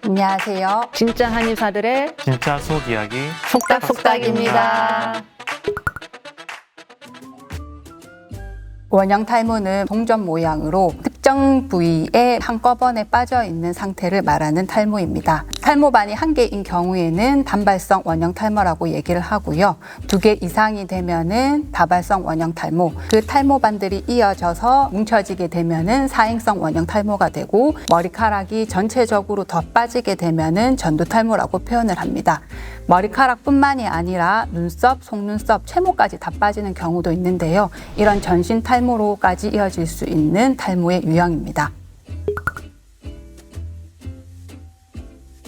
안녕하세요. 진짜 한의사들의 진짜 속 이야기 속닥속닥입니다. 원형 탈모는 동전 모양으로 특정 부위에 한꺼번에 빠져 있는 상태를 말하는 탈모입니다. 탈모반이 1개인 경우에는 단발성 원형 탈모라고 얘기를 하고요. 2개 이상이 되면은 다발성 원형 탈모, 그 탈모반들이 이어져서 뭉쳐지게 되면은 사행성 원형 탈모가 되고, 머리카락이 전체적으로 더 빠지게 되면은 전두 탈모라고 표현을 합니다. 머리카락뿐만이 아니라 눈썹, 속눈썹, 채모까지 다 빠지는 경우도 있는데요. 이런 전신 탈모로까지 이어질 수 있는 탈모의 유형입니다.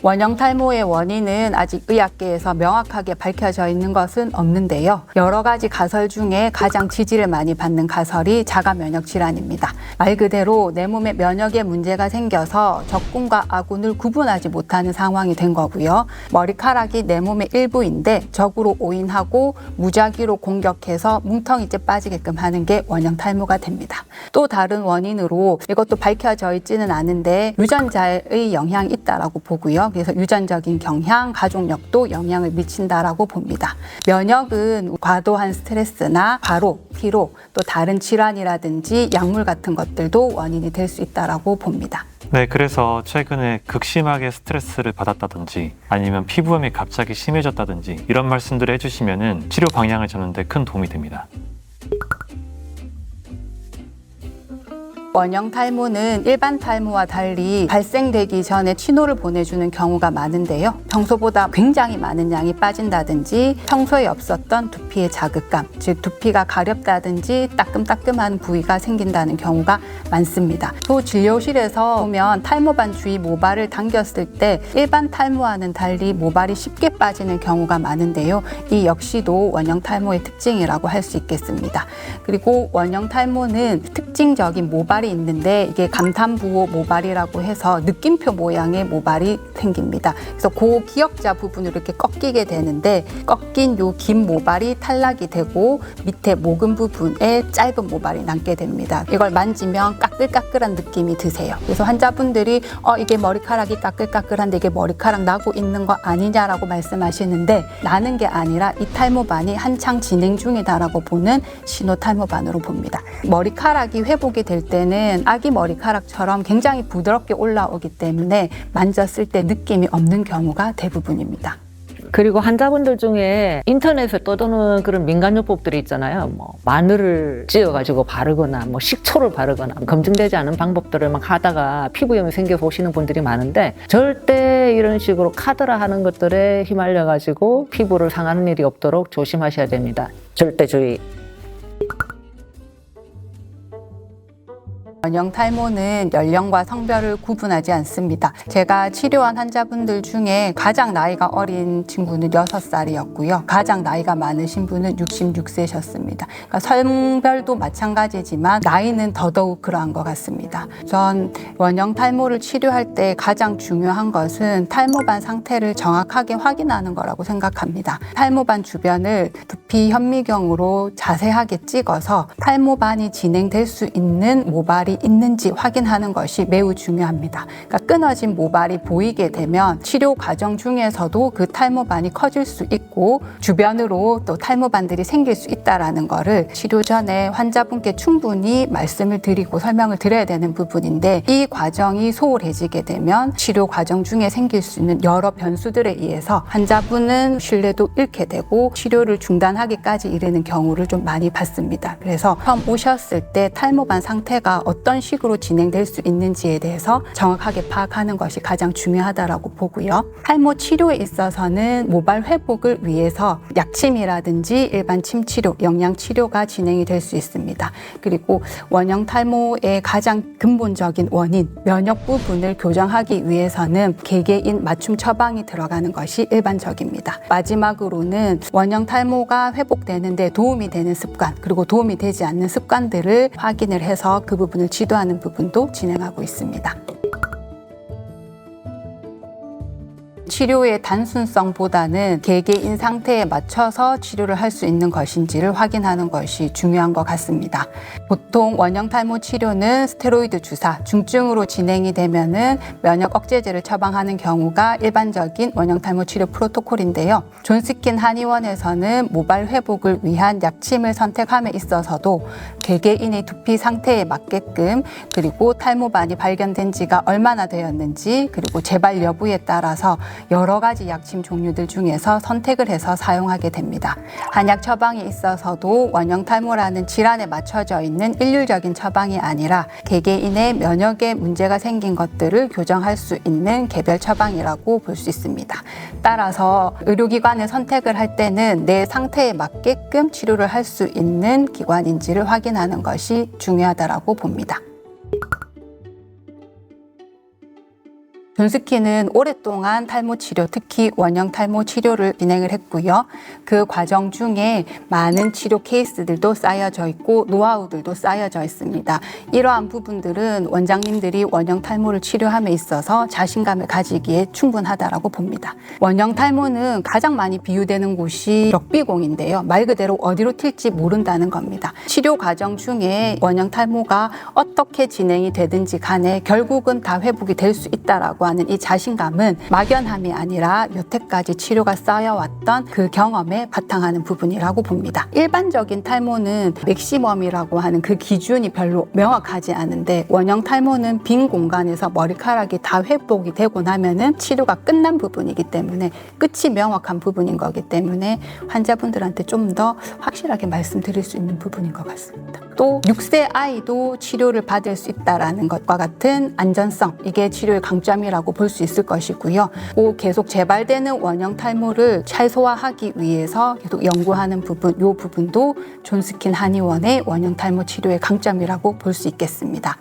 원형 탈모의 원인은 아직 의학계에서 명확하게 밝혀져 있는 것은 없는데요. 여러 가지 가설 중에 가장 지지를 많이 받는 가설이 자가 면역 질환입니다. 말 그대로 내 몸에 면역에 문제가 생겨서 적군과 아군을 구분하지 못하는 상황이 된 거고요. 머리카락이 내 몸의 일부인데 적으로 오인하고 무작위로 공격해서 뭉텅이째 빠지게끔 하는 게 원형 탈모가 됩니다. 또 다른 원인으로, 이것도 밝혀져 있지는 않은데 유전자의 영향이 있다라고 보고요. 그래서 유전적인 경향, 가족력도 영향을 미친다라고 봅니다. 면역은 과도한 스트레스나 과로, 피로, 또 다른 질환이라든지 약물 같은 것들도 원인이 될 수 있다라고 봅니다. 네, 그래서 최근에 극심하게 스트레스를 받았다든지 아니면 피부염이 갑자기 심해졌다든지 이런 말씀들을 해주시면 치료 방향을 잡는 데 큰 도움이 됩니다. 원형 탈모는 일반 탈모와 달리 발생되기 전에 신호를 보내주는 경우가 많은데요. 평소보다 굉장히 많은 양이 빠진다든지 평소에 없었던 두피의 자극감, 즉 두피가 가렵다든지 따끔따끔한 부위가 생긴다는 경우가 많습니다. 또 진료실에서 보면 탈모반 주위 모발을 당겼을 때 일반 탈모와는 달리 모발이 쉽게 빠지는 경우가 많은데요. 이 역시도 원형 탈모의 특징이라고 할 수 있겠습니다. 그리고 원형 탈모는 특징적인 모발이 있는데, 이게 감탄부호 모발이라고 해서 느낌표 모양의 모발이 생깁니다. 그래서 그 기역자 부분으로 이렇게 꺾이게 되는데, 꺾인 요 긴 모발이 탈락이 되고 밑에 모근 부분에 짧은 모발이 남게 됩니다. 이걸 만지면 까끌까끌한 느낌이 드세요. 그래서 환자분들이 이게 머리카락이 까끌까끌한데 이게 머리카락 나고 있는 거 아니냐라고 말씀하시는데, 나는 게 아니라 이 탈모반이 한창 진행 중이다라고 보는 신호 탈모반으로 봅니다. 머리카락이 회복이 될 때는 아기 머리카락처럼 굉장히 부드럽게 올라오기 때문에 만졌을 때 느낌이 없는 경우가 대부분입니다. 그리고 환자분들 중에 인터넷에 떠도는 그런 민간요법들이 있잖아요. 뭐 마늘을 찧어가지고 바르거나 뭐 식초를 바르거나 검증되지 않은 방법들을 막 하다가 피부염이 생겨서 오시는 분들이 많은데, 절대 이런 식으로 카드라 하는 것들에 휘말려가지고 피부를 상하는 일이 없도록 조심하셔야 됩니다. 절대 주의. 원형 탈모는 연령과 성별을 구분하지 않습니다. 제가 치료한 환자분들 중에 가장 나이가 어린 친구는 6살이었고요. 가장 나이가 많으신 분은 66세셨습니다. 그러니까 성별도 마찬가지지만 나이는 더더욱 그러한 것 같습니다. 전 원형 탈모를 치료할 때 가장 중요한 것은 탈모반 상태를 정확하게 확인하는 거라고 생각합니다. 탈모반 주변을 두피 현미경으로 자세하게 찍어서 탈모반이 진행될 수 있는 모발이 있는지 확인하는 것이 매우 중요합니다. 그러니까 끊어진 모발이 보이게 되면 치료 과정 중에서도 그 탈모반이 커질 수 있고 주변으로 또 탈모반들이 생길 수 있다는 것을 치료 전에 환자분께 충분히 말씀을 드리고 설명을 드려야 되는 부분인데, 이 과정이 소홀해지게 되면 치료 과정 중에 생길 수 있는 여러 변수들에 의해서 환자분은 신뢰도 잃게 되고 치료를 중단하기까지 이르는 경우를 좀 많이 봤습니다. 그래서 처음 오셨을 때 탈모반 상태가 어떤 식으로 진행될 수 있는지에 대해서 정확하게 파악하는 것이 가장 중요하다고 보고요. 탈모 치료에 있어서는 모발 회복을 위해서 약침이라든지 일반 침 치료, 영양 치료가 진행이 될 수 있습니다. 그리고 원형 탈모의 가장 근본적인 원인, 면역 부분을 교정하기 위해서는 개개인 맞춤 처방이 들어가는 것이 일반적입니다. 마지막으로는 원형 탈모가 회복되는데 도움이 되는 습관, 그리고 도움이 되지 않는 습관들을 확인을 해서 그 부분을 지도하는 부분도 진행하고 있습니다. 치료의 단순성보다는 개개인 상태에 맞춰서 치료를 할 수 있는 것인지를 확인하는 것이 중요한 것 같습니다. 보통 원형 탈모 치료는 스테로이드 주사, 중증으로 진행이 되면은 면역 억제제를 처방하는 경우가 일반적인 원형 탈모 치료 프로토콜인데요. 존스킨 한의원에서는 모발 회복을 위한 약침을 선택함에 있어서도 개개인의 두피 상태에 맞게끔, 그리고 탈모반이 발견된 지가 얼마나 되었는지, 그리고 재발 여부에 따라서 여러 가지 약침 종류들 중에서 선택을 해서 사용하게 됩니다. 한약 처방에 있어서도 원형 탈모라는 질환에 맞춰져 있는 일률적인 처방이 아니라 개개인의 면역에 문제가 생긴 것들을 교정할 수 있는 개별 처방이라고 볼 수 있습니다. 따라서 의료기관을 선택을 할 때는 내 상태에 맞게끔 치료를 할 수 있는 기관인지를 확인하는 것이 중요하다고 봅니다. 존스킨은 오랫동안 탈모 치료, 특히 원형 탈모 치료를 진행을 했고요. 그 과정 중에 많은 치료 케이스들도 쌓여져 있고 노하우들도 쌓여져 있습니다. 이러한 부분들은 원장님들이 원형 탈모를 치료함에 있어서 자신감을 가지기에 충분하다고 봅니다. 원형 탈모는 가장 많이 비유되는 곳이 럭비공인데요. 말 그대로 어디로 튈지 모른다는 겁니다. 치료 과정 중에 원형 탈모가 어떻게 진행이 되든지 간에 결국은 다 회복이 될 수 있다라고 하는 이 자신감은 막연함이 아니라 여태까지 치료가 쌓여왔던 그 경험에 바탕하는 부분이라고 봅니다. 일반적인 탈모는 맥시멈이라고 하는 그 기준이 별로 명확하지 않은데, 원형 탈모는 빈 공간에서 머리카락이 다 회복이 되고 나면은 치료가 끝난 부분이기 때문에, 끝이 명확한 부분인 거기 때문에 환자분들한테 좀 더 확실하게 말씀드릴 수 있는 부분인 것 같습니다. 또 6세 아이도 치료를 받을 수 있다는 것과 같은 안전성, 이게 치료의 강점이라고 볼 수 있을 것이고요. 또 계속 재발되는 원형 탈모를 최소화하기 위해서 계속 연구하는 부분, 이 부분도 존스킨 한의원의 원형 탈모 치료의 강점이라고 볼 수 있겠습니다.